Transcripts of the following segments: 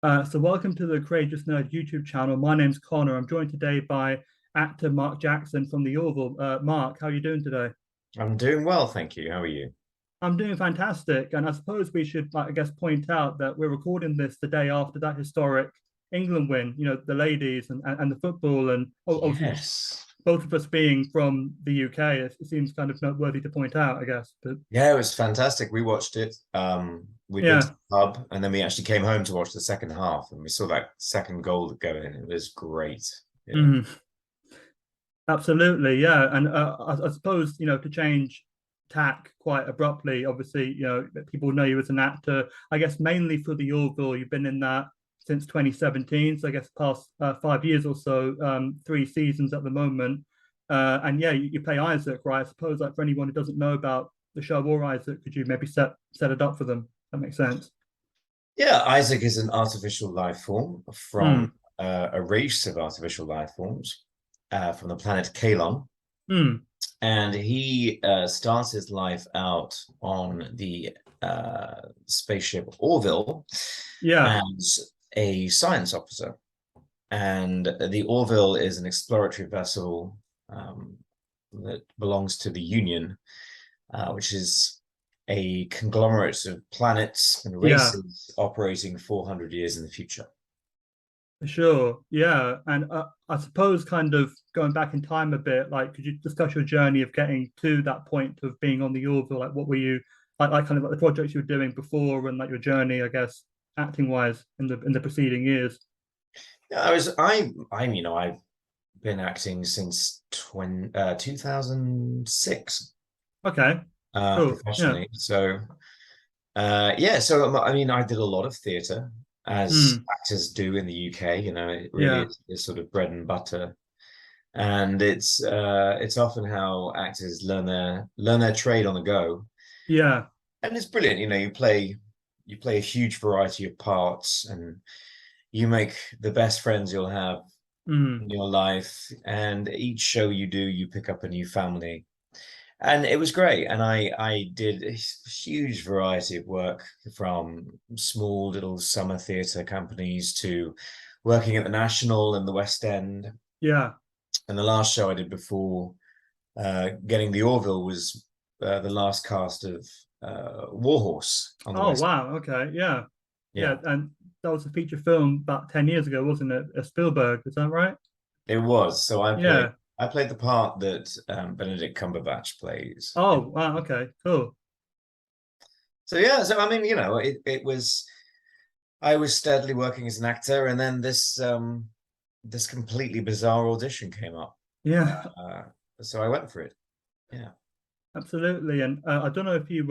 So welcome to the Courageous Nerd YouTube channel. My name's Connor. I'm joined today by actor Mark Jackson from the Orville. Mark, how are you doing today? I'm doing well, thank you. How are you? I'm doing fantastic, and I suppose we should, I guess, point out that we're recording this the day after that historic England win. You know, the ladies and the football, and obviously Yes. both of us being from the UK, it seems kind of noteworthy to point out, I guess. But Yeah, it was fantastic. We watched it. We'd been to yeah. the pub and then we actually came home to watch the second half and we saw that second goal go in. It was great. Yeah. Mhm. Absolutely, yeah, and I suppose to change tack quite abruptly. Obviously, people know you as an actor. I guess mainly for the Orville, you've been in that since 2017. So I guess past 5 years or so, 3 seasons at the moment. And yeah, you play Isaac, right? I suppose like for anyone who doesn't know about the show or Isaac, could you maybe set it up for them? That makes sense. Yeah, Isaac is an artificial life form from Hmm. a race of artificial life forms from the planet Kailan. Hmm. And he starts his life out on the spaceship Orville Yeah. as a science officer. And the Orville is an exploratory vessel um, that belongs to the Union, which is a conglomerate of planets and Yeah. races operating 400 years in the future. Sure. Yeah. And I suppose kind of going back in time a bit, like, could you discuss your journey of getting to that point of being on the Orville? Like, what were you like kind of like the projects you were doing before and like your journey, I guess, acting wise in the preceding years? Yeah, I've been acting since 2006 Okay. Cool. Yeah. professionally. So I did a lot of theatre as Mm. actors do in the UK. It really Yeah. is sort of bread and butter. And it's often how actors learn their trade on the go, Yeah. and it's brilliant. You play a huge variety of parts, and you make the best friends you'll have Mm. in your life. And each show you do, you pick up a new family, and it was great. And I did a huge variety of work from small little summer theatre companies to working at the National and the West End. Yeah. And the last show I did before getting the Orville was the last cast of Warhorse on the Oh West. wow. Okay. Yeah. Yeah. Yeah, And that was a feature film about 10 years ago, wasn't it? Spielberg. Is that right? it was. So I played Yeah. I played the part that Benedict Cumberbatch plays. Oh wow. Okay. Cool. So yeah, so I mean, it was I was steadily working as an actor, and then this completely bizarre audition came up. Yeah. Uh, so I went for it. Yeah. Absolutely, and I don't know if you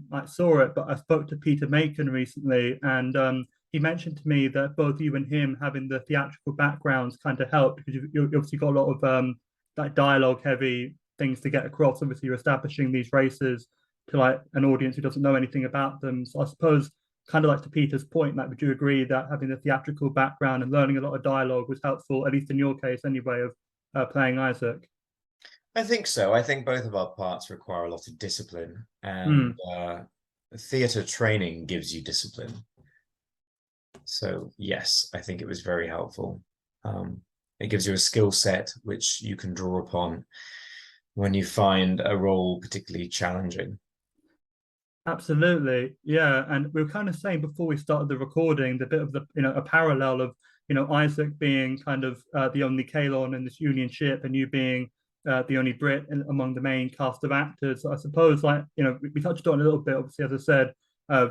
like saw it, but I spoke to Peter Macon recently, and he mentioned to me that both you and him having the theatrical backgrounds kind of helped because you obviously got a lot of like dialogue heavy things to get across. Obviously, you're establishing these races to like an audience who doesn't know anything about them. So I suppose, kind of like to Peter's point, like, would you agree that having the theatrical background and learning a lot of dialogue was helpful, at least in your case anyway, of playing Isaac? I think so. I think both of our parts require a lot of discipline, and Hmm. theatre training gives you discipline. So yes, I think it was very helpful. It gives you a skill set which you can draw upon when you find a role particularly challenging. Absolutely. Yeah. And we were kind of saying before we started the recording, the bit of a parallel of, Isaac being kind of the only Kalon in this Union ship and you being the only Brit among the main cast of actors. I suppose, like, we touched on it a little bit, obviously, as I said,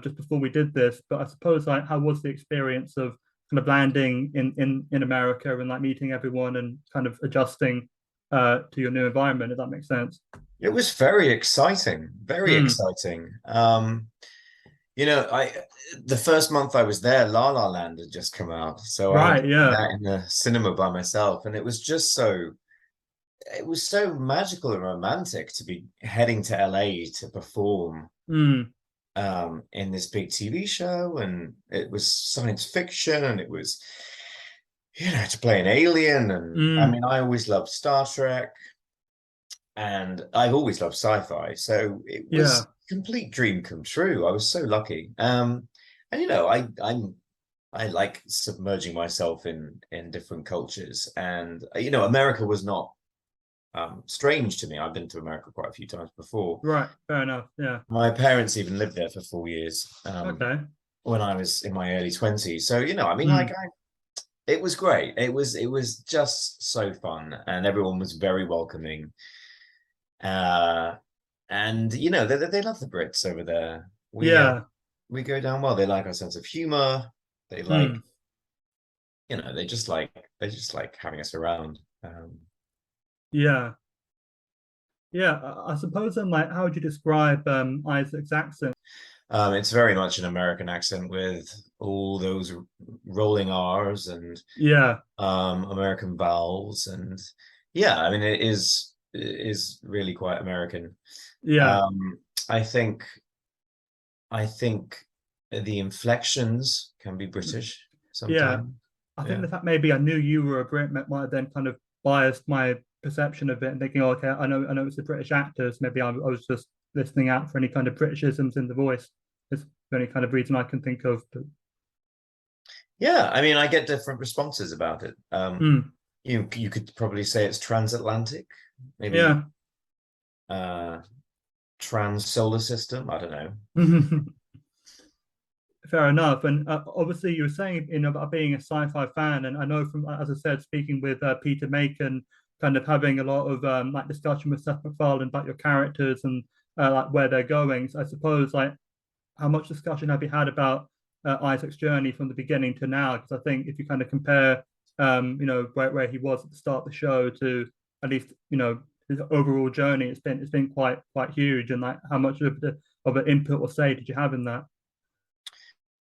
just before we did this, but I suppose, like, how was the experience of kind of landing in America and like meeting everyone and kind of adjusting to your new environment, if that makes sense? It was very exciting, very Mm. exciting. I the first month I was there, La La Land had just come out, so I had Right. seen Yeah. that in the cinema by myself, and it was so magical and romantic to be heading to LA to perform Mm. in this big TV show, and it was science fiction, and it was to play an alien, and I Mm. mean I always loved Star Trek, and I've always loved sci-fi, so it Yeah. was a complete dream come true. I was so lucky. And I'm I like submerging myself in different cultures, and America was not strange to me. I've been to America quite a few times before. Right, fair enough. Yeah. My parents even lived there for 4 years Okay. when I was in my early 20s. So, I mean, like, Mm. it was great. It was just so fun, and everyone was very welcoming. Uh, and they love the Brits over there. Yeah. We go down well. They like our sense of humor. They like, Mm. they just like having us around. Yeah. Yeah. I suppose then, like, how would you describe Isaac's accent? It's very much an American accent with all those rolling R's and Yeah. American vowels, and yeah, I mean it is really quite American. Yeah. Um, I think I think the inflections can be British Yeah. sometimes. I think Yeah. the fact maybe I knew you were a Brit might have then kind of biased my perception of it and thinking, oh, okay, I know it's the British actors. Maybe I was just listening out for any kind of Britishisms in the voice. It's the only kind of reason I can think of. But Yeah, I mean I get different responses about it. mm, You could probably say it's transatlantic, maybe yeah. uh trans solar system. I don't know. Fair enough. And obviously, you were saying, about being a sci-fi fan, and I know from, as I said, speaking with Peter Macon, kind of having a lot of like discussion with Seth MacFarlane about your characters and like where they're going. So I suppose, like, how much discussion have you had about Isaac's journey from the beginning to now? Because I think if you kind of compare, where he was at the start of the show to at least, his overall journey, it's been quite huge. And like, how much of an input or say did you have in that?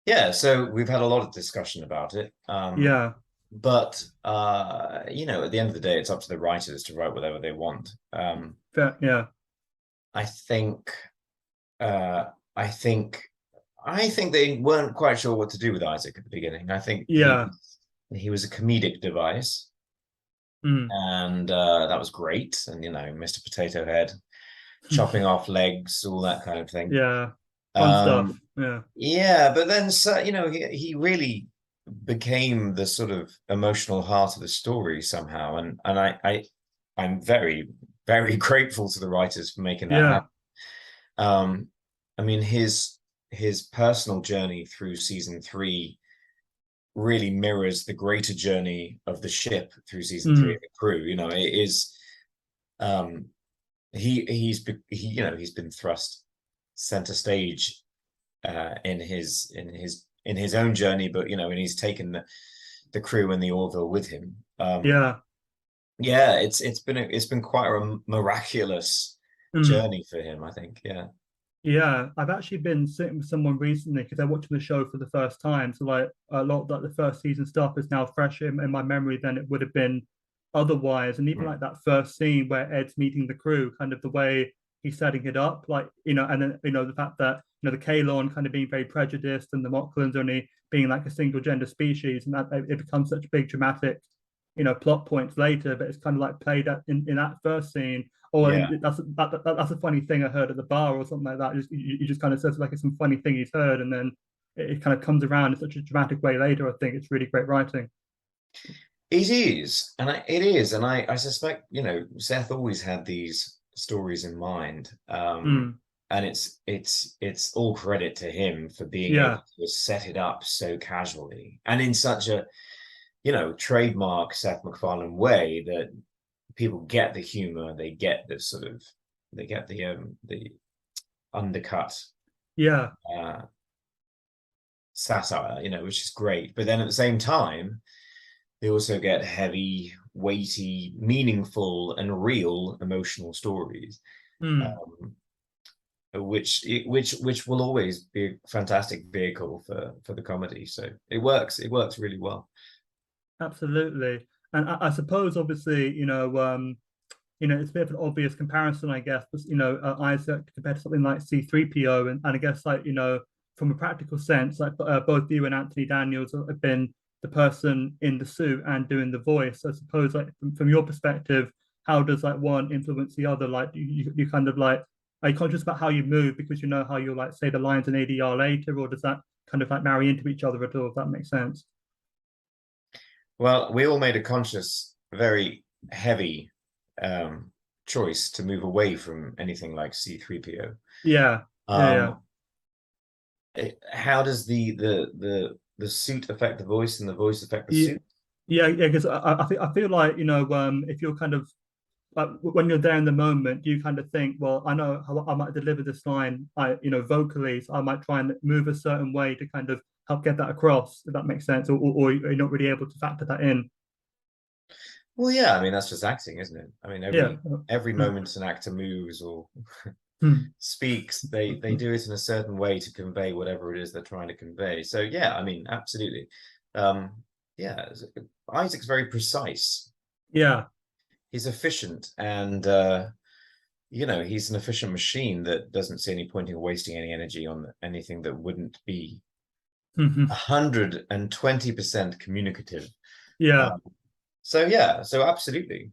Yeah, so we've had a lot of discussion about it. Yeah. But at the end of the day, it's up to the writers to write whatever they want. Fair, yeah. I think uh I think I think they weren't quite sure what to do with Isaac at the beginning. I think he Yeah. he was a comedic device, Mm. and that was great. And Mr. Potato Head chopping off legs, all that kind of thing. Yeah. Fun stuff. Um, Yeah. yeah, but then so, he really became the sort of emotional heart of the story somehow, and I'm very very grateful to the writers for making that Yeah. happen. Um, I mean his personal journey through season 3 really mirrors the greater journey of the ship through season 3 of Mm. the crew. It is um he's been thrust center stage in his own journey, but and he's taken the crew and the Orville with him. Yeah. Yeah, it's been quite a miraculous Mm. journey for him, I think. Yeah. Yeah, I've actually been sitting with someone recently because they're watching the show for the first time. So like a lot of like the first season stuff is now fresh in my memory than it would have been otherwise. And even Mm. like that first scene where Ed's meeting the crew, kind of the way he's setting it up, like and then the fact that the Kailan kind of being very prejudiced and the Mocklans only being like a single gender species, and that it becomes such big dramatic, plot points later. But it's kind of like played out in that first scene. Or Yeah. that's a funny thing I heard at the bar or something like that. You just kind of says like it's some funny thing he's heard, and then it kind of comes around in such a dramatic way later. I think it's really great writing. It is, and I suspect Seth always had these stories in mind, Mm, and it's all credit to him for being able yeah, to set it up so casually and in such a trademark Seth MacFarlane way that people get the humor, they get the undercut yeah, uh, satire, which is great. But then at the same time, they also get heavy, weighty, meaningful, and real emotional stories, mm, um, which will always be a fantastic vehicle for the comedy. So it works. It works really well. absolutely. And I suppose obviously it's a bit of an obvious comparison, I guess, but Isaac compared to something like C3PO, and I guess like from a practical sense, like both you and Anthony Daniels have been the person in the suit and doing the voice. I suppose like from your perspective, how does like one influence the other? Like you kind of like are you conscious about how you move because you know how you'll like say the lines in ADR later, or does that kind of like marry into each other at all, if that makes sense? Well, we all made a conscious, very heavy choice to move away from anything like C3PO. Yeah, yeah, yeah. Um, how does the suit affect the voice and the voice affect the Yeah, suit? yeah. Because I feel like if you're kind of like when you're there in the moment, you kind of think, well, I know how I might deliver this line, vocally, so I might try and move a certain way to kind of help get that across, if that makes sense, or you're not really able to factor that in. Well, yeah, I mean that's just acting, isn't it? I mean Yeah. every moment an actor moves or Hmm. speaks, they do it in a certain way to convey whatever it is they're trying to convey. So yeah, I mean, absolutely. Um, yeah, Isaac's very precise. Yeah. He's efficient, and he's an efficient machine that doesn't see any point in wasting any energy on anything that wouldn't be Mhm. 120% communicative. Yeah. Um, so yeah, so absolutely,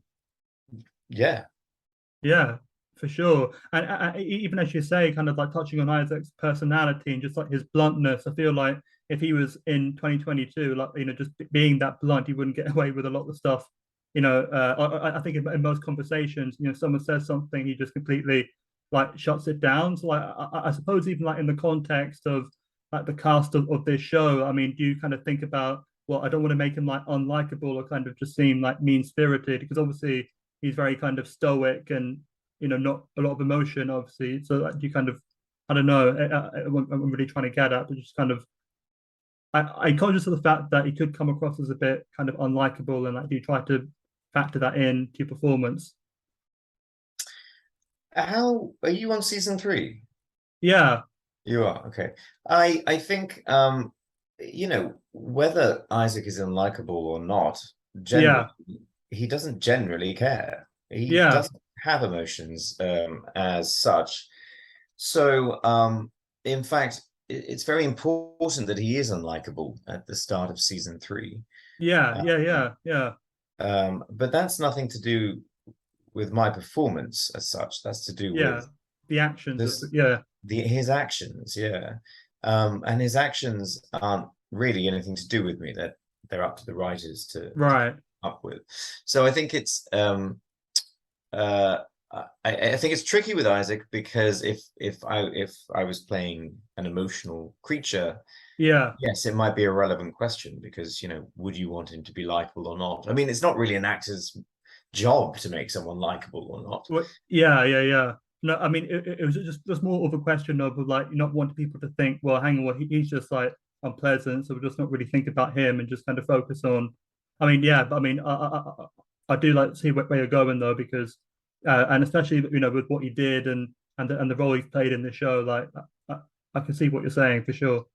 yeah. Yeah, for sure. And even as you say, kind of like touching on Isaac's personality and just like his bluntness, I feel like if he was in 2022, like, just being that blunt, he wouldn't get away with a lot of stuff. I think in most conversations, someone says something, he just completely like shuts it down. So like, I suppose even like in the context of like the cast of this show, I mean, do you kind of think about, well, I don't want to make him like unlikable or kind of just seem like mean spirited because obviously he's very kind of stoic and not a lot of emotion obviously, so that you kind of, I don't know, I'm really trying to get at, but just kind of I'm conscious of the fact that he could come across as a bit kind of unlikable, and like do you try to factor that in to your performance? How are you on season 3? Yeah, You are okay. I think whether Isaac is unlikable or not, yeah, generally he doesn't generally care. He yeah, doesn't have emotions as such. So in fact, it's very important that he is unlikable at the start of season 3. yeah, Uh, yeah, yeah, yeah, but that's nothing to do with my performance as such. That's to do yeah, with the actions of this yeah, his actions, yeah. And his actions aren't really anything to do with me. That they're up to the writers to right, come up with. So I think it's uh I think it's tricky with Isaac because if I was playing an emotional creature, yeah. yes, it might be a relevant question because would you want him to be likable or not? I mean, it's not really an actor's job to make someone likable or not. Well, yeah, yeah, yeah. No, I mean, it was just more of a question of like not wanting people to think, well, hang on, well, he's just like unpleasant, so we'll just not really think about him and just kind of focus on. I mean, yeah, but I mean, I do like to see where you're going though, because and especially with what he did and the role he's played in the show, like I can see what you're saying for sure.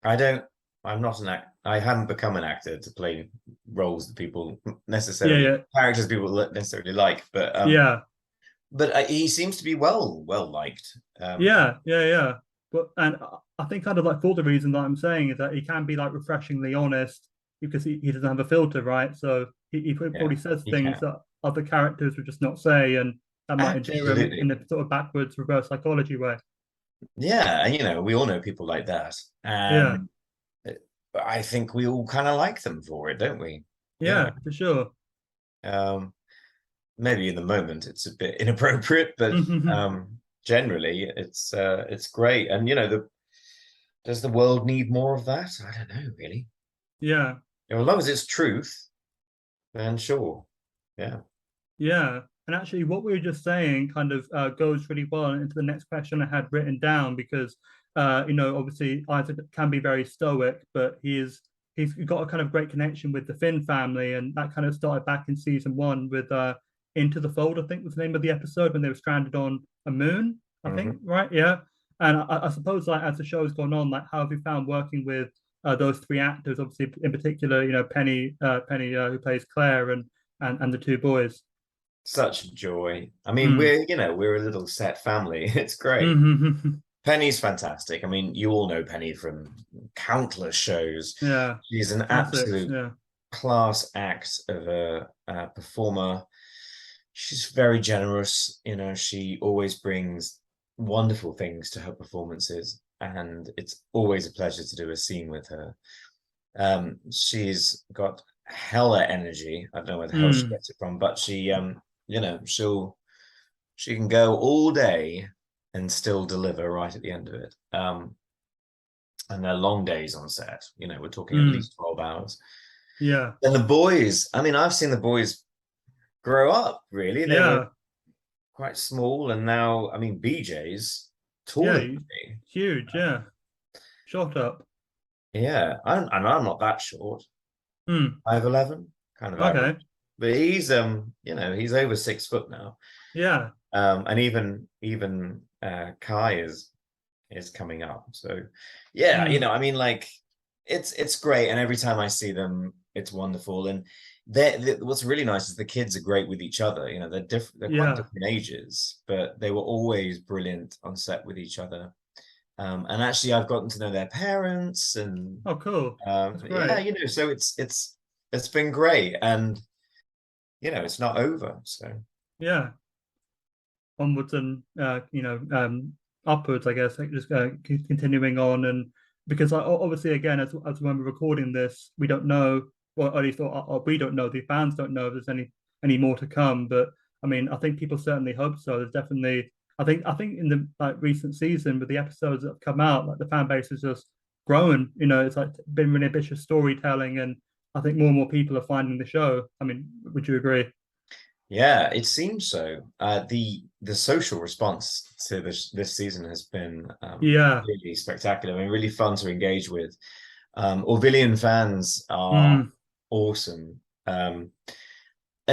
I don't. I'm not an act. I haven't become an actor to play roles that people Yeah, necessarily yeah, characters people necessarily like. But yeah. he seems to be well liked. Yeah, yeah, yeah. But and I think kind of like for the reason that I'm saying is that he can be like refreshingly honest because he doesn't have a filter, right? So he Yeah, probably says he things can that other characters would just not say, and that might endear him absolutely. in a sort of backwards reverse psychology way. Yeah, and we all know people like that, Yeah, and I think we all kind of like them for it, don't we? Yeah. yeah, for sure. Um, Maybe in the moment it's a bit inappropriate, but generally it's great. And does the world need more of that? I don't know, really. Yeah, As long as it's truth, then sure. Yeah. yeah. And actually, what we were just saying kind of goes really well into the next question I had written down because, obviously Isaac can be very stoic, but he's got a kind of great connection with the Finn family, and that kind of started back in season one with Into the Fold, I think was the name of the episode when they were stranded on a moon, I think, Hmm. right? Yeah. And I suppose like as the show's gone on, like how have you found working with those three actors? Obviously, in particular, Penny who plays Claire and the two boys. Such joy. I mean, Mm. we're a little set family. It's great. Mm-hmm. Penny's fantastic. I mean, you all know Penny from countless shows. Yeah, She's an classics. absolute Yeah. class act of a performer. she's very generous. You know, she always brings wonderful things to her performances, and it's always a pleasure to do a scene with her. She's got hella energy. I don't know where the hell she Mm. gets it from, but you know, she can go all day and still deliver right at the end of it. And they're long days on set. You know, we're talking at Mm. least 12 hours. Yeah. And the boys, I mean, I've seen the boys grow up, really. They were Yeah. quite small, and now, I mean, BJ's taller Yeah. than me. Huge. Yeah. Shot up. Yeah, and I'm not that short. Mm. 5'11", kind of average. Okay. But he's you know, he's over 6 foot now. Yeah. And even Kai is coming up. So yeah, you Mm. know, I mean, like it's great, and every time I see them, it's wonderful. And what's really nice is the kids are great with each other. You know, they're different, they're quite Yeah. different ages, but they were always brilliant on set with each other. And actually, I've gotten to know their parents, and Oh, cool. That's yeah, great. you know, so it's been great, and you know, it's not over. So Yeah. Onwards and upwards, I guess, like just continuing on. And because obviously, again, as when we're recording this, we don't know, well, at least or we don't know, the fans don't know if there's any more to come. But I mean, I think people certainly hope so. There's definitely, I think in the like recent season with the episodes that have come out, like the fan base has just grown. You know, it's like been really ambitious storytelling, and I think more and more people are finding the show. I mean, would you agree? yeah, it seems so. The social response to this season has been Yeah. really spectacular. I mean, really fun to engage with. Orvillian fans are Mm. awesome.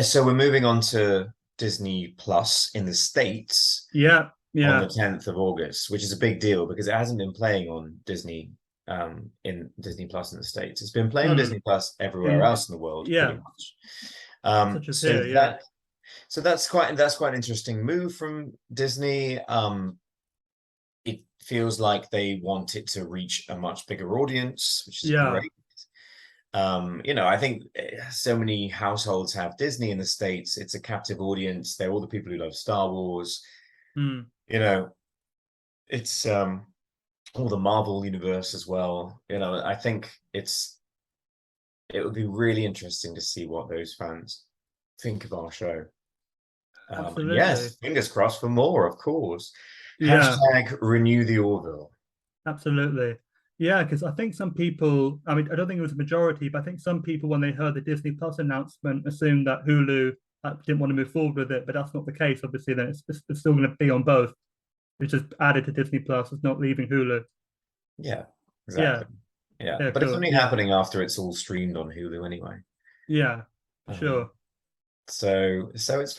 So we're moving on to Disney Plus in the States Yeah. on the Yeah. 10th of August, which is a big deal because it hasn't been playing on Disney in Disney Plus in the States. It's been playing on Mm. Disney Plus everywhere In else in the world, pretty Yeah, much. such as So here. Yeah. that's quite an interesting move from Disney. It feels like they want it to reach a much bigger audience, which is Yeah. great. You know, I think so many households have Disney in the States. It's a captive audience. They're all the people who love Star Wars. Mm. You know, it's all the Marvel universe as well. You know, I think it would be really interesting to see what those fans think of our show. And Absolutely. yes, fingers crossed for more, of course. Yeah. Hashtag renew the Orville. Absolutely. Yeah, because I think some people, I mean, I don't think it was a majority, but I think some people, when they heard the Disney Plus announcement, assumed that Hulu didn't want to move forward with it, but that's not the case. Obviously, then it's still going to be on both. It's just added to Disney Plus. It's not leaving Hulu. Yeah, Yeah. exactly. Yeah, Yeah. but it's Cool. only Yeah. happening after it's all streamed on Hulu anyway. Yeah. For Um, sure. so it's Mm.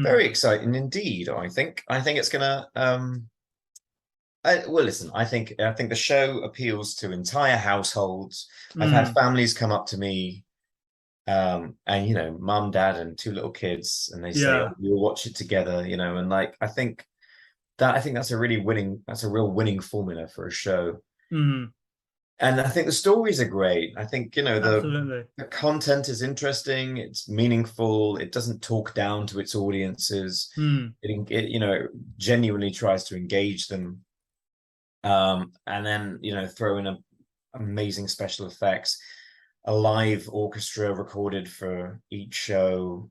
very exciting indeed. I think it's gonna well, listen, I think the show appeals to entire households. I've had Mm. families come up to me, and you know, mum, dad, and two little kids, and they say, "Oh, Yeah. we'll watch it together," you know, and like I think that's a real winning formula for a show. Mm. And I think the stories are great. I think, you know, Absolutely. the content is interesting, it's meaningful, it doesn't talk down to its audiences. Mm. It you know, genuinely tries to engage them. And then, you know, throw in amazing special effects, a live orchestra recorded for each show.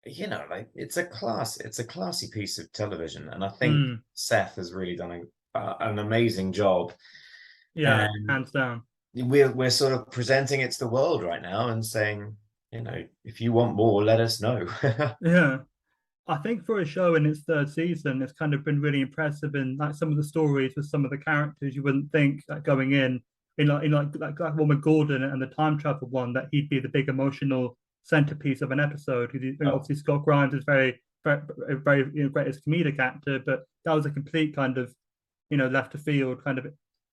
You know, like it's a classy piece of television, and I think Mm. Seth has really done an amazing job. Yeah. And Hands down. we're sort of presenting it to the world right now and saying, you know, if you want more, let us know. Yeah. I think for a show in its third season, it's kind of been really impressive in like some of the stories with some of the characters you wouldn't think like going in like one with Gordon and the time travel one that he'd be the big emotional centerpiece of an episode because Oh, obviously Scott Grimes is very great as a comedic actor, but that was a complete kind of left to field kind of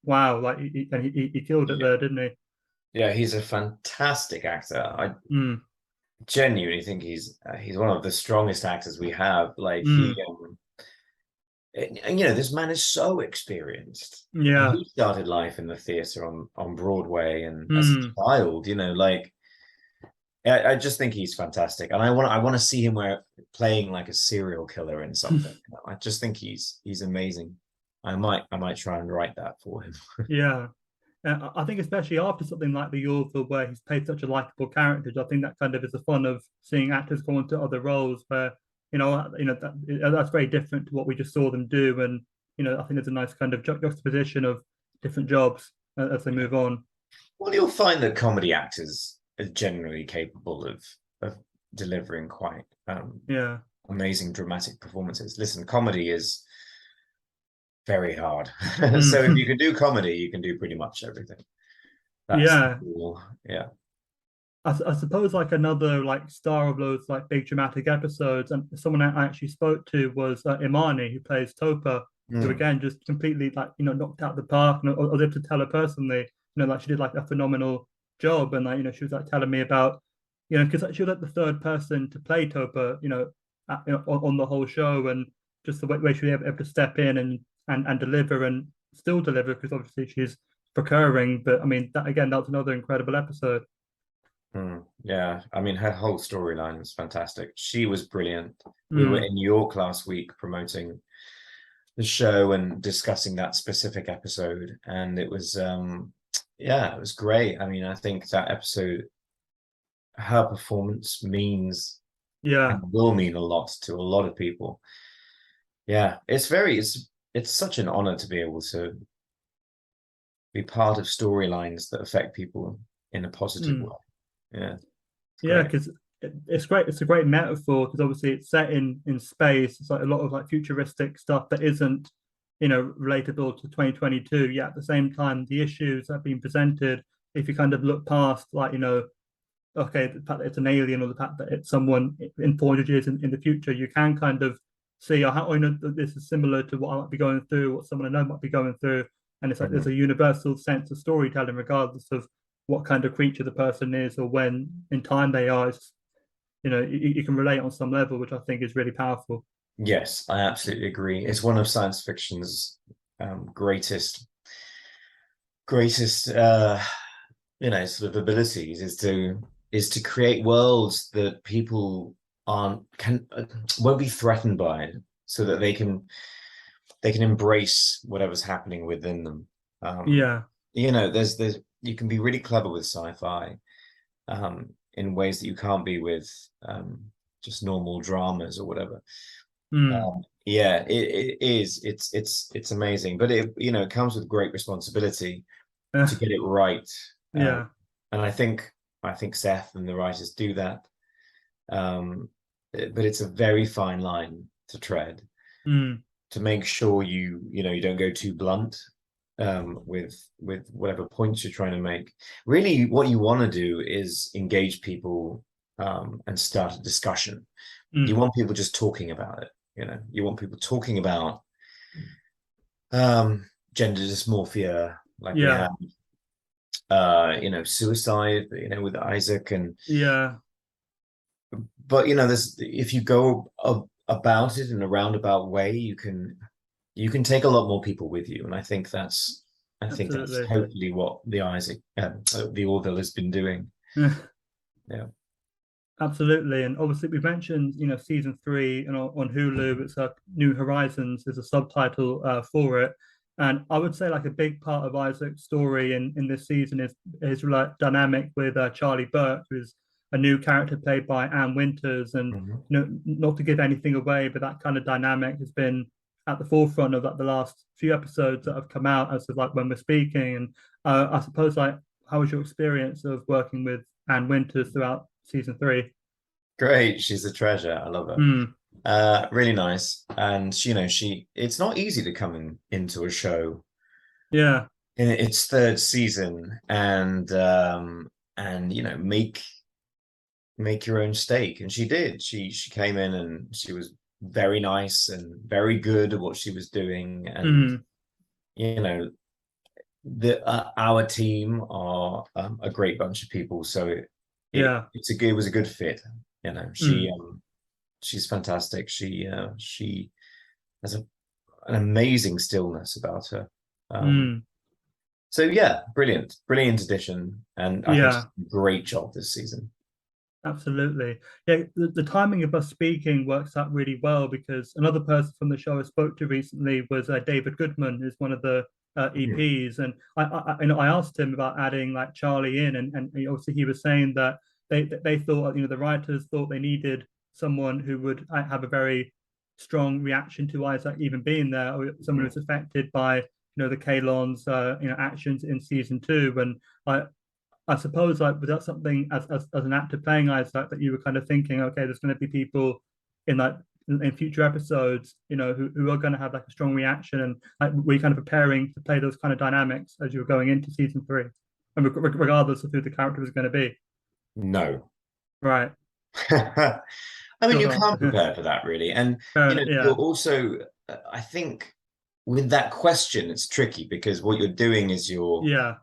wow like he killed it yeah. there, didn't he? Yeah, he's a fantastic actor. I Mm, genuinely think he's one of the strongest actors we have. Like mm, and, you know, this man is so experienced. yeah. He started life in the theater on Broadway, and as Mm, a child, you know, like I just think he's fantastic, and I want to see him playing like a serial killer in something. I just think he's amazing. I might try and write that for him. Yeah. I think especially after something like the Orville, where he's played such a likable character, I think that kind of is the fun of seeing actors go into other roles where that's very different to what we just saw them do, and I think there's a nice kind of juxtaposition of different jobs as they move on. Well, you'll find that comedy actors are generally capable of delivering quite Yeah. amazing dramatic performances. Listen, comedy is very hard. So if you Mm. can do comedy, you can do pretty much everything. That's Yeah. cool. Yeah. I suppose like another like star of those like big dramatic episodes, and someone I actually spoke to was Imani, who plays Topa, who Mm. again just completely like knocked out the park. And I was able to tell her personally, like she did like a phenomenal job, and like she was like telling me about, because she was like the third person to play Topa, on the whole show, and just the way she was able to step in and deliver and still deliver because obviously she's recurring. But I mean that again, that was another incredible episode. Yeah, I mean, her whole storyline was fantastic. She was brilliant. We were Mm. in New York last week promoting the show and discussing that specific episode, and it was yeah, it was great. I mean, I think that episode, her performance means and Yeah. will mean a lot to a lot of people. Yeah, it's such an honor to be able to be part of storylines that affect people in a positive Mm. way. Yeah, it's Yeah, great. because it's great. It's a great metaphor because obviously it's set in space. It's like a lot of like futuristic stuff that isn't, relatable to 2022. Yet at the same time, the issues that have been presented, if you kind of look past like, okay, the fact that it's an alien or the fact that it's someone in 400 years in the future, you can kind of see how I know that this is similar to what I might be going through, what someone I know might be going through. And it's like there's Mhm. a universal sense of storytelling, regardless of what kind of creature the person is or when in time they are. It's, you can relate on some level, which I think is really powerful. Yes, I absolutely agree. It's one of science fiction's greatest sort of abilities is to create worlds that people aren't can won't be threatened by, so that they can embrace whatever's happening within them. Yeah. There's you can be really clever with sci-fi in ways that you can't be with just normal dramas or whatever. Mm. Yeah, it is. It's amazing, but it comes with great responsibility to get it right. Um, Yeah. and I think Seth and the writers do that. But it's a very fine line to tread Mm. to make sure you don't go too blunt with whatever points you're trying to make. Really, what you want to do is engage people and start a discussion. You Mm. want people just talking about it. You want people talking about gender dysmorphia, like we Yeah. have, suicide, with Isaac, Yeah. but there's if you go about it in a roundabout way, you can take a lot more people with you, and I think that's Absolutely. hopefully what the Orville has been doing. Yeah. Absolutely, and obviously we mentioned season three and on Hulu it's New Horizons. There's a subtitle for it, and I would say like a big part of Isaac's story in this season is his like dynamic with Charlie Burke, who's a new character played by Ann Winters, and Mhm. not to give anything away, but that kind of dynamic has been at the forefront of like the last few episodes that have come out as of like when we're speaking. And I suppose like how was your experience of working with Ann Winters throughout season three? Great, she's a treasure. I love her. Mm. Really nice, and she it's not easy to come into a show Yeah. in its third season and make your own stake, and she did. She came in and she was very nice and very good at what she was doing, and Mm. you know the our team are a great bunch of people, so Yeah. it was a good fit. Mm. She's fantastic. She has an amazing stillness about her. um Mm. so yeah, brilliant addition, and I think she's Yeah. done a great job this season. Absolutely. Yeah, the timing of us speaking works out really well because another person from the show I spoke to recently was David Goodman, who's one of the Mhm. EPs, and I asked him about adding like Charlie in, and obviously he was saying that they thought the writers thought they needed someone who would have a very strong reaction to Isaac even being there, or someone who's affected by the Kailan's actions in season 2, and I suppose like was that something as an actor playing Isaac that you were kind of thinking, okay, there's going to be people in like in future episodes, who are going to have like a strong reaction, and like were you kind of preparing to play those kind of dynamics as you were going into season 3, and regardless of who the character was going to be, No. right? I mean, you Sure. can't prepare for that really. And, you're Yeah, also, I think with that question, it's tricky because what you're doing is yeah,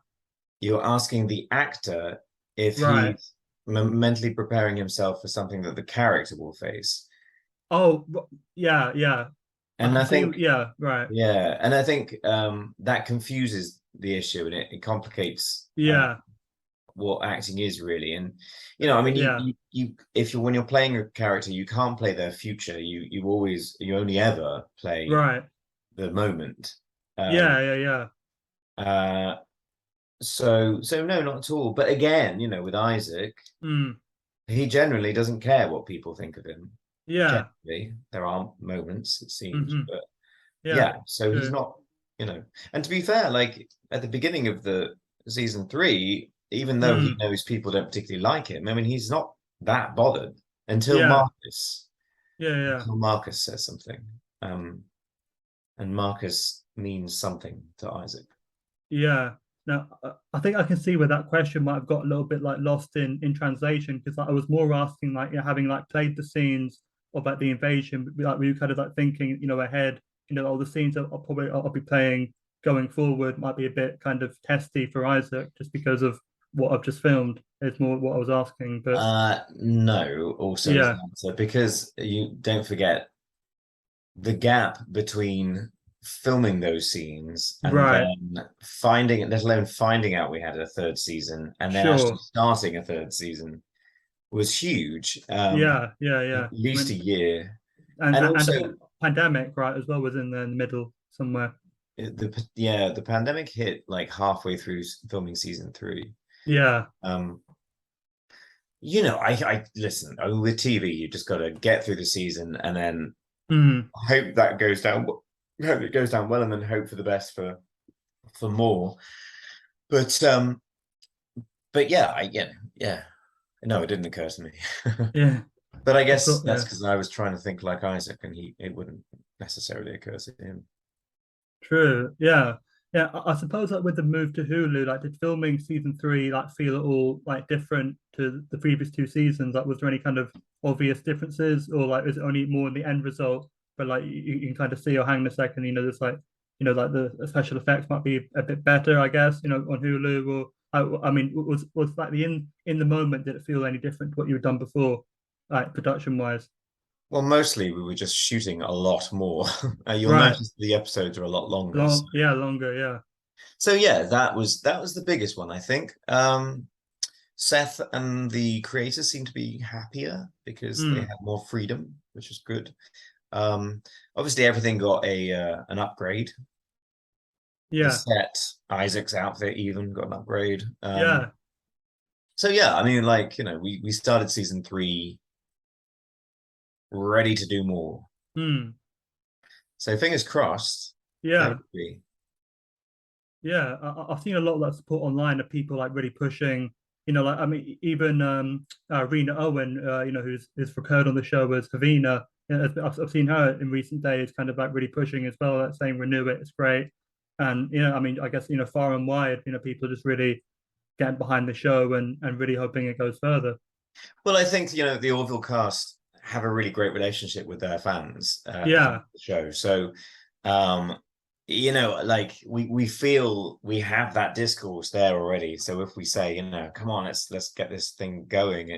you're asking the actor if right. he's mentally preparing himself for something that the character will face. Oh, yeah, yeah. I And can I see. think, Yeah, right. yeah, and I think that confuses the issue and it complicates Yeah, what acting is really. And I mean, yeah, you if you're when you're playing a character, you can't play their future. You only ever play right. the moment. Yeah, Um, yeah, yeah. uh, so no, not at all. But again, with Isaac, Mm, he generally doesn't care what people think of him. yeah. Generally, there are moments, it seems, Hmm. but Yeah. yeah. So he's True. not, And to be fair, like at the beginning of the season 3, even though he Mm, knows people don't particularly like him, I mean, he's not that bothered until yeah. Marcus, Yeah, yeah, until Marcus says something. And Marcus means something to Isaac. yeah. Now, I think I can see where that question might have got a little bit like lost in translation because I was more asking like, having like played the scenes of like the invasion, like we were kind of like thinking, ahead, all the scenes that I'll be playing going forward might be a bit kind of testy for Isaac just because of what I've just filmed. It's more what I was asking, but No, also is yeah, the answer because you don't forget the gap between filming those scenes and right, then finding, let alone finding out we had a third season and then actually sure, starting a third season was huge. yeah, yeah, At yeah. I least a mean, year. and And and also the pandemic, right, as well was in the middle somewhere. the pandemic hit like halfway through filming season 3. Yeah. Um, I listen, with TV, you just got to get through the season and then Mm. hope that goes down. Hope it goes down well, and then hope for the best for more. But yeah, yeah. No, it didn't occur to me. Yeah. But I I guess thought, that's yeah. because I was trying to think like Isaac, and it wouldn't necessarily occur to him. True. Yeah. Yeah. I suppose like with the move to Hulu, like did filming season 3 like feel at all like different to the previous 2 seasons? Like was there any kind of obvious differences, or like is it only more in the end result? But like you can kind of see, or hang on a second, there's like like the special effects might be a bit better, I guess, on Hulu, or I mean, was like the in the moment, did it feel any different to what you had done before, like production wise? Well, mostly we were just shooting a lot more. You'll Right. notice the episodes are a lot longer. So, Long, yeah, longer, yeah. yeah, that was the biggest one, I think. Seth and the creators seem to be happier because they Mm, had more freedom, which is good. Um, Obviously everything got a an upgrade. The yeah, set, Isaac's outfit even got an upgrade. yeah. So yeah, I mean, like, we started season 3 ready to do more. Mm, So fingers crossed, there yeah. will be. Yeah, I've seen a lot of that support online of people like really pushing, like I mean, even Rena Owen, who's recurred on the show as Havina. I've seen her in recent days, kind of like really pushing as well, like saying renew it, it's great. And I mean, I guess far and wide, people just really getting behind the show and really hoping it goes further. Well, I think, the Orville cast have a really great relationship with their fans, the fans Yeah, of the show. So, um, like we feel we have that discourse there already. So if we say, come on, let's get this thing going,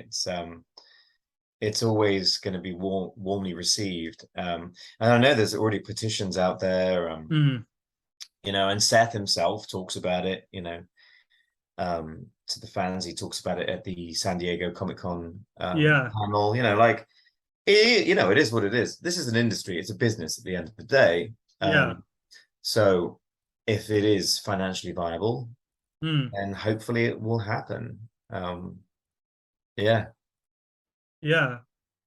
it's always going to be warmly received. And I know there's already petitions out there, mm, and Seth himself talks about it, to the fans. He talks about it at the San Diego Comic-Con Yeah, panel. You know, like it is what it is. This is an industry. It's a business at the end of the day. yeah. So if it is financially viable, Mm. then hopefully it will happen. Yeah. Yeah,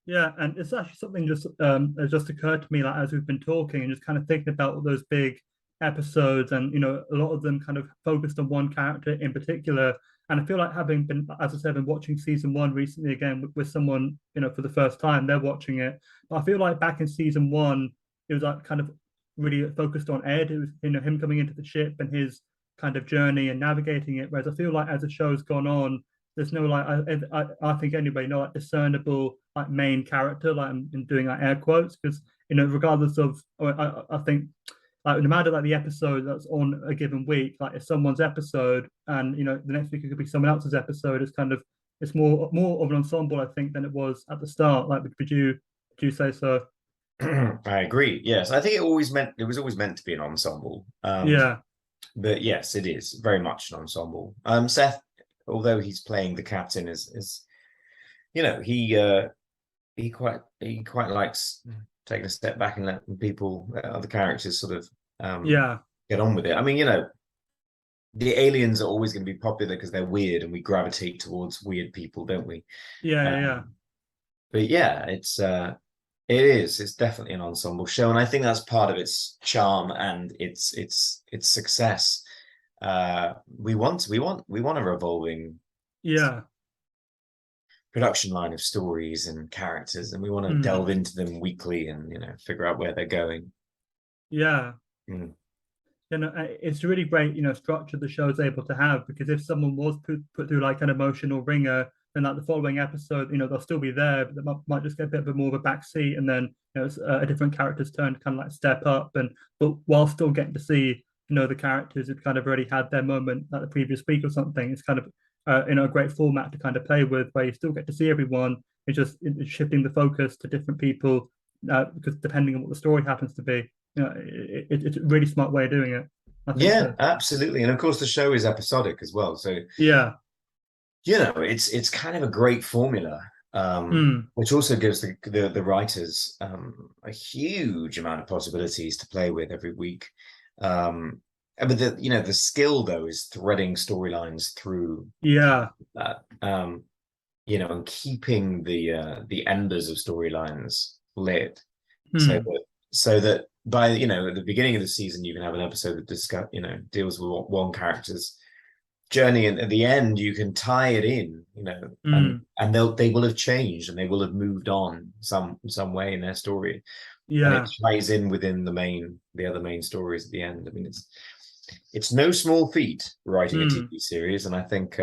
yeah, and it's actually something just has just occurred to me like as we've been talking and just kind of thinking about all those big episodes, and a lot of them kind of focused on one character in particular. And I feel like having been, as I said, been watching season one recently again with someone for the first time, they're watching it. But I feel like back in season one, it was like kind of really focused on Ed. It was him coming into the ship and his kind of journey and navigating it. Whereas I feel like as the show's gone on, there's no like I think anyway, no like discernible like main character, like I'm doing like air quotes, because regardless of I think like no matter like the episode that's on a given week, like it's someone's episode, and the next week it could be someone else's episode. It's kind of it's more of an ensemble, I think, than it was at the start. Like would you say so? I agree. Yes, I think it was always meant to be an ensemble. Yeah, But yes, it is very much an ensemble. Seth, although he's playing the captain, is he quite likes taking a step back and letting people, other characters, sort of yeah, get on with it. I mean, the aliens are always going to be popular because they're weird, and we gravitate towards weird people, don't we? yeah, yeah, Um, but yeah, it's definitely an ensemble show, and I think that's part of its charm and its success. We want a revolving yeah, production line of stories and characters, and we want to mm, delve into them weekly and figure out where they're going. yeah. Mm. It's really great, structure the show is able to have, because if someone was put through like an emotional ringer, then like the following episode, they'll still be there, but they might just get a bit of a more of a back seat, and then it's a different character's turn to kind of like step up, and but while still getting to see the characters who've kind of already had their moment like the previous week or something. It's kind of a great format to kind of play with, where you still get to see everyone. It's shifting the focus to different people, because depending on what the story happens to be. It's a really smart way of doing it. I think Yeah, so. absolutely. And of course the show is episodic as well, so Yeah. it's kind of a great formula, Mm. which also gives the writers a huge amount of possibilities to play with every week. But the skill though is threading storylines through Yeah. that, and keeping the embers of storylines lit, so Mm. that by at the beginning of the season you can have an episode that deals with one character's journey, and at the end you can tie it in, and Mm. they will have changed and they will have moved on some way in their story, and it Yeah. ties in within the other main stories at the end. I mean, it's no small feat writing a Mm. TV series, and I think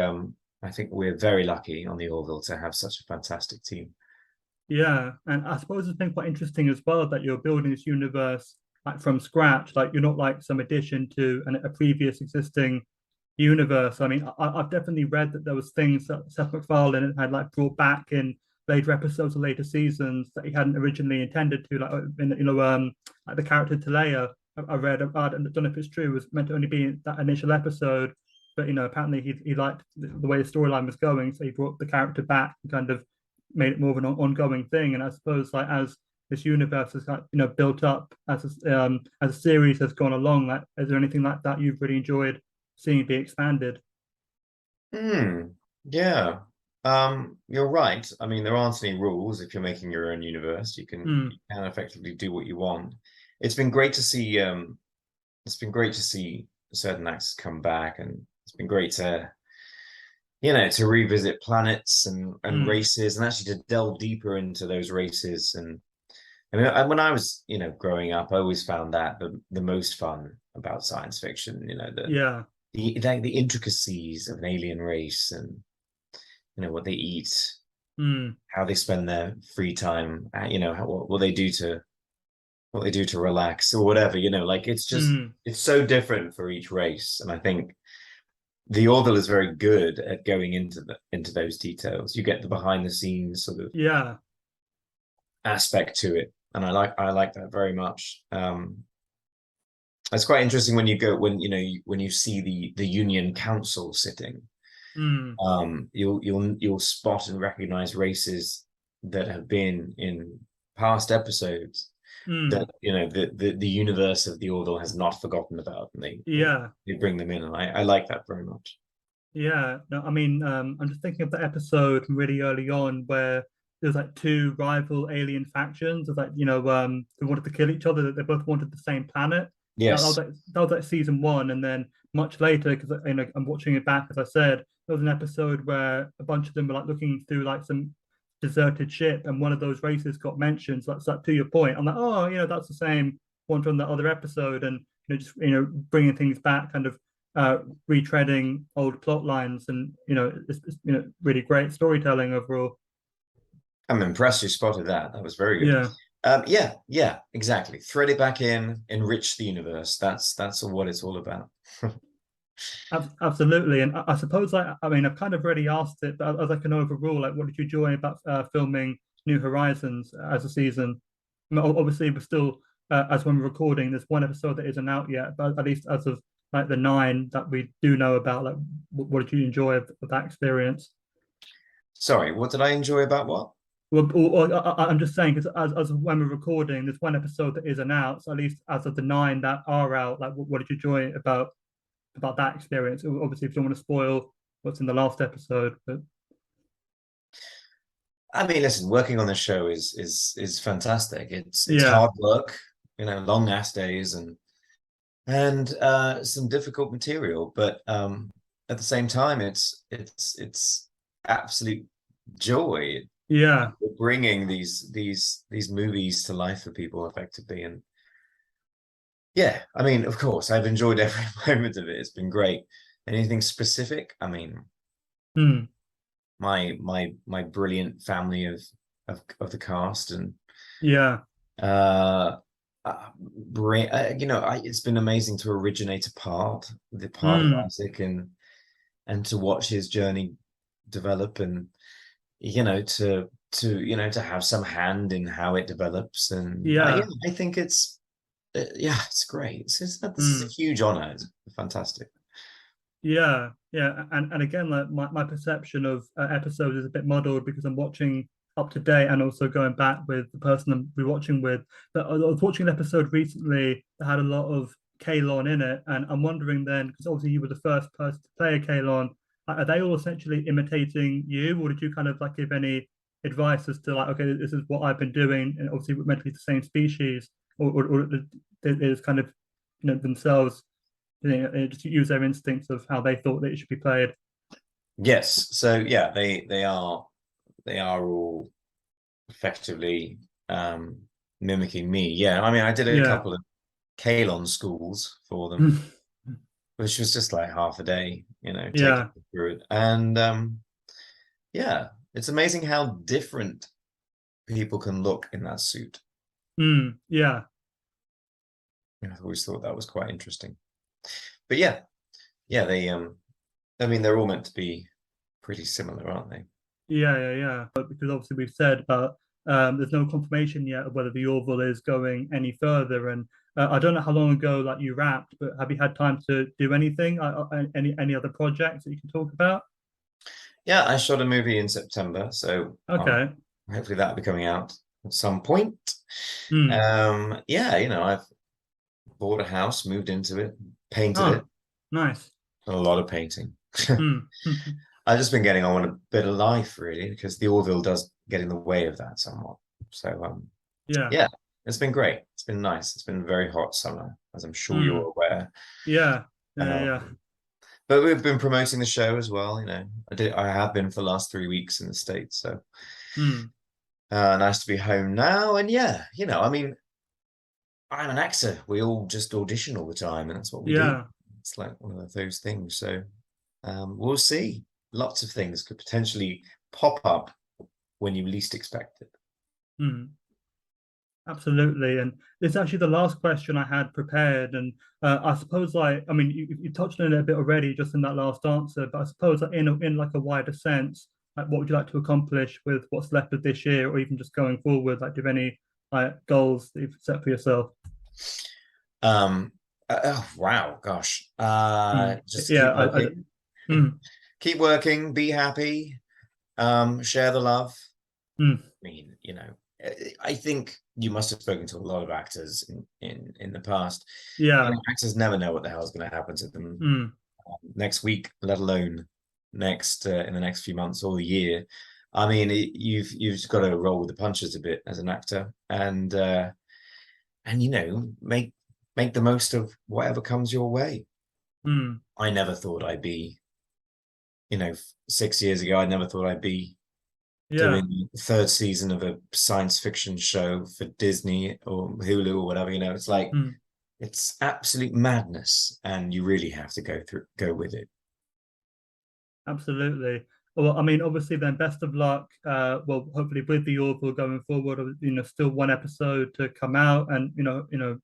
we're very lucky on the Orville to have such a fantastic team. Yeah. And I suppose it's been quite interesting as well that you're building this universe like from scratch. Like you're not like some addition to a previous existing universe. I mean, I've definitely read that there was things that Seth MacFarlane had like brought back in later episodes or later seasons that he hadn't originally intended to, like like the character Talea. I read about, and I don't know if it's true, was meant to only be in that initial episode, but apparently he liked the way the storyline was going, so he brought the character back and kind of made it more of an ongoing thing. And I suppose like as this universe has got built up as a series has gone along, like is there anything like that you've really enjoyed seeing it be expanded? Yeah. You're right. I mean, there aren't any rules. If you're making your own universe, Mm, you can effectively do what you want. It's been great to see certain actors come back, and it's been great to revisit planets and mm, races, and actually to delve deeper into those races. And I mean, when I was growing up, I always found that the most fun about science fiction, yeah. the intricacies of an alien race, and what they eat, Mm, how they spend their free time, what they do to relax or whatever, like mm, it's so different for each race. And I think the Orville is very good at going into those details. You get the behind the scenes sort of yeah. aspect to it, and I like that very much. It's quite interesting when you go when you see the Union Council sitting, Mm, You'll spot and recognize races that have been in past episodes that mm, the universe of the Orville has not forgotten about, and yeah. they bring them in, and I like that very much. Yeah, no, I mean, I'm just thinking of the episode from really early on where there's like two rival alien factions. It's like, they wanted to kill each other. They both wanted the same planet. Yes. That was like season one, and then much later, because I'm watching it back, as I said, there was an episode where a bunch of them were like looking through like some deserted ship, and one of those races got mentioned. So that's like to your point. I'm like, oh, that's the same one from the other episode, and just bringing things back, kind of uh, retreading old plot lines, and it's really great storytelling overall. I'm impressed you spotted that. That was very good. Yeah, Yeah, exactly. Thread it back in, enrich the universe. That's what it's all about. absolutely. And I suppose, like, I mean, I've kind of already asked it, but as like an overall, like, what did you enjoy about filming New Horizons as a season? I mean, obviously, we're still, as when we're recording, there's one episode that isn't out yet, but at least as of like the nine that we do know about, like, what did you enjoy of that experience? Sorry, what did I enjoy about what? Well, I'm just saying, because as of when we're recording, there's one episode that isn't out. So at least as of the nine that are out, like, what did you enjoy about that experience? Obviously, if you don't want to spoil what's in the last episode, but I mean, listen, working on the show is fantastic. It's yeah, hard work, long ass days and some difficult material, but at the same time, it's absolute joy yeah, bringing these movies to life for people effectively. And yeah, I mean, of course, I've enjoyed every moment of it. It's been great. Anything specific? I mean, mm, my brilliant family of the cast and yeah, uh, it's been amazing to originate the part of mm, Isaac, and to watch his journey develop, and to have some hand in how it develops. And yeah, I think it's great. This is a mm. huge honor. It's fantastic. Yeah. And again, like my perception of episodes is a bit muddled because I'm watching up to date and also going back with the person I'm rewatching with. But I was watching an episode recently that had a lot of Kailan in it, and I'm wondering then, because obviously you were the first person to play a Kailan, are they all essentially imitating you, or did you kind of like give any advice as to like, okay, this is what I've been doing, and obviously we're meant to be the same species, or there's kind of themselves just use their instincts of how they thought that it should be played. Yes. So yeah, they are all effectively mimicking me. Yeah. I mean, I did a Yeah. couple of Kalon schools for them, which was just like half a day, taking Yeah. them through it. And yeah, it's amazing how different people can look in that suit. Yeah. I've always thought that was quite interesting. But yeah, I mean, they're all meant to be pretty similar, aren't they? Yeah. But because obviously we've said about there's no confirmation yet of whether the Orville is going any further. And I don't know how long ago like you wrapped, but have you had time to do anything? Any other projects that you can talk about? Yeah, I shot a movie in September, so Okay. hopefully that'll be coming out at some point. Hmm. Yeah, I've bought a house, moved into it, painted Oh, it, nice. done a lot of painting. Hmm. I've just been getting on with a bit of life, really, because the Orville does get in the way of that somewhat. So, Yeah. yeah, it's been great. It's been nice. It's been a very hot summer, as I'm sure Hmm. you're aware. Yeah. Yeah. Um, but we've been promoting the show as well. I have been for the last 3 weeks in the States, so Hmm. nice to be home now. And yeah, I mean, I'm an actor. We all just audition all the time, and that's what we do. Yeah. It's like one of those things. So we'll see. Lots of things could potentially pop up when you least expect it. Hmm. Absolutely. And it's actually the last question I had prepared. And I suppose, like, I mean, you touched on it a bit already just in that last answer, but I suppose like, in like a wider sense, like, what would you like to accomplish with what's left of this year or even just going forward? Like, do you have any like goals that you've set for yourself? Um, oh, wow, gosh. Mm. Just Yeah. keep working. Mm. keep working, be happy, share the love. Mm. I mean, I think you must have spoken to a lot of actors in the past. Yeah. And actors never know what the hell is going to happen to them Mm. next week, let alone next in the next few months or the year. I mean, you've just got to roll with the punches a bit as an actor, and make the most of whatever comes your way. Mm. I never thought I'd be, 6 years ago, I never thought I'd be Yeah. doing the third season of a science fiction show for Disney or Hulu or whatever. It's like Mm. it's absolute madness, and you really have to go with it. Absolutely. Well, I mean, obviously, then best of luck. Well, hopefully with the Orville going forward, still one episode to come out, and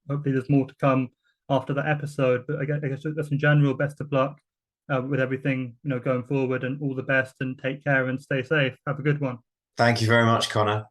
hopefully there's more to come after that episode. But I guess just in general, best of luck with everything, going forward, and all the best. And take care and stay safe. Have a good one. Thank you very much, Connor.